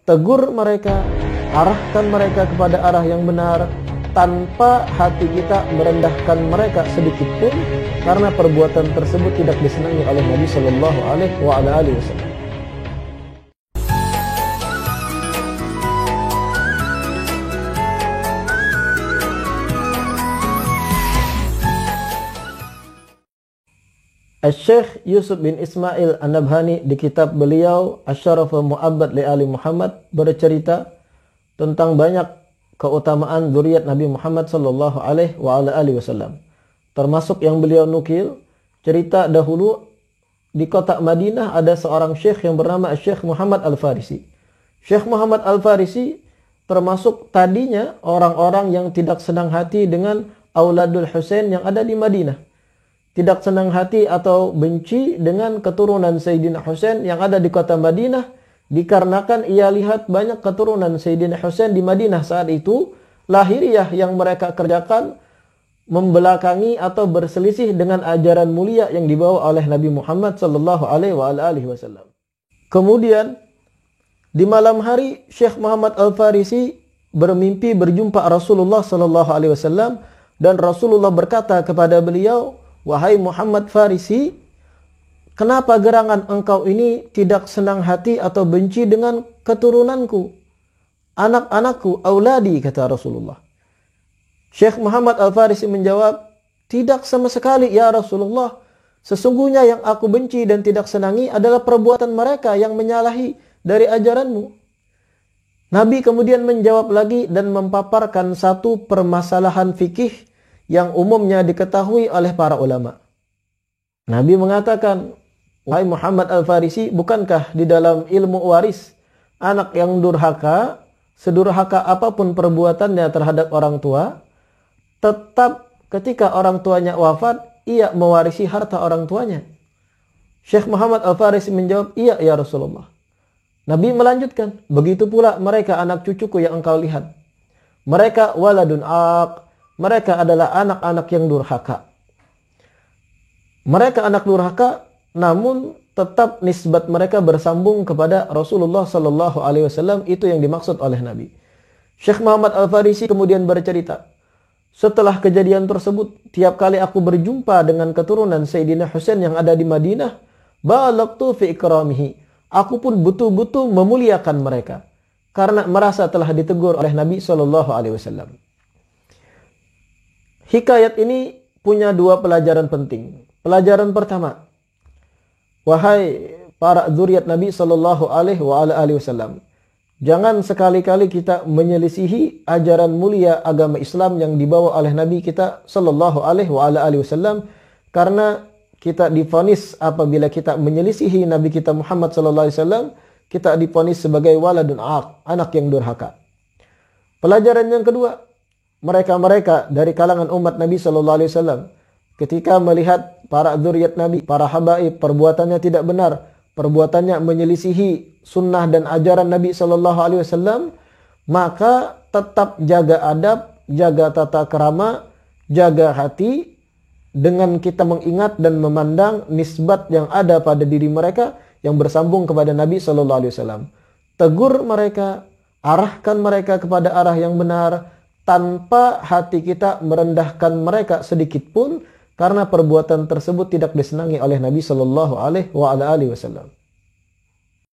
tegur mereka, arahkan mereka kepada arah yang benar, tanpa hati kita merendahkan mereka sedikit pun, karena perbuatan tersebut tidak disenangi oleh Nabi Shallallahu Alaihi Wasallam. Syekh Yusuf bin Ismail An-Nabhani di kitab beliau Asy-Syaraful Mu'abbad li Ali Muhammad bercerita tentang banyak keutamaan zuriat Nabi Muhammad sallallahu alaihi wasallam. Termasuk yang beliau nukil, cerita dahulu di kota Madinah ada seorang syekh yang bernama Syekh Muhammad Al-Farisi. Syekh Muhammad Al-Farisi termasuk tadinya orang-orang yang tidak senang hati dengan Auladul Husain yang ada di Madinah. Tidak senang hati atau benci dengan keturunan Sayyidina Husain yang ada di kota Madinah, dikarenakan ia lihat banyak keturunan Sayyidina Husain di Madinah saat itu, lahiriah yang mereka kerjakan membelakangi atau berselisih dengan ajaran mulia yang dibawa oleh Nabi Muhammad sallallahu alaihi wasallam. Kemudian di malam hari Syekh Muhammad Al-Farisi bermimpi berjumpa Rasulullah sallallahu alaihi wasallam, dan Rasulullah berkata kepada beliau, "Wahai Muhammad Farisi, kenapa gerangan engkau ini tidak senang hati atau benci dengan keturunanku, anak-anakku, auladi," kata Rasulullah. Syekh Muhammad Al-Farisi menjawab, "Tidak sama sekali ya Rasulullah. Sesungguhnya yang aku benci dan tidak senangi adalah perbuatan mereka yang menyalahi dari ajaranmu." Nabi kemudian menjawab lagi dan mempaparkan satu permasalahan fikih yang umumnya diketahui oleh para ulama. Nabi mengatakan, "Wahai Muhammad Al-Farisi, bukankah di dalam ilmu waris anak yang durhaka, sedurhaka apapun perbuatannya terhadap orang tua, tetap ketika orang tuanya wafat, ia mewarisi harta orang tuanya?" Syekh Muhammad Al-Farisi menjawab, "Iya ya Rasulullah." Nabi melanjutkan, "Begitu pula mereka anak cucuku yang engkau lihat. Mereka waladun aq, mereka adalah anak-anak yang durhaka. Mereka anak durhaka, namun tetap nisbat mereka bersambung kepada Rasulullah sallallahu alaihi wasallam." Itu yang dimaksud oleh Nabi. Syekh Muhammad Al-Farisi kemudian bercerita, "Setelah kejadian tersebut, tiap kali aku berjumpa dengan keturunan Sayyidina Husain yang ada di Madinah, balagtu fi ikramihi. Aku pun betul-betul memuliakan mereka karena merasa telah ditegur oleh Nabi sallallahu alaihi wasallam." Hikayat ini punya dua pelajaran penting. Pelajaran pertama, wahai para zuriat Nabi sallallahu alaihi wasallam, jangan sekali-kali kita menyelisihi ajaran mulia agama Islam yang dibawa oleh Nabi kita sallallahu alaihi wasallam, karena kita divonis apabila kita menyelisihi Nabi kita Muhammad sallallahu alaihi wasallam, kita divonis sebagai waladun aq, anak yang durhaka. Pelajaran yang kedua, mereka-mereka dari kalangan umat Nabi sallallahu alaihi wasallam ketika melihat para zuriat Nabi, para habaib, perbuatannya tidak benar, perbuatannya menyelisihi sunnah dan ajaran Nabi sallallahu alaihi wasallam, maka tetap jaga adab, jaga tata krama, jaga hati dengan kita mengingat dan memandang nisbat yang ada pada diri mereka yang bersambung kepada Nabi sallallahu alaihi wasallam. Tegur mereka, arahkan mereka kepada arah yang benar, tanpa hati kita merendahkan mereka sedikit pun, karena perbuatan tersebut tidak disenangi oleh Nabi sallallahu alaihi wasallam.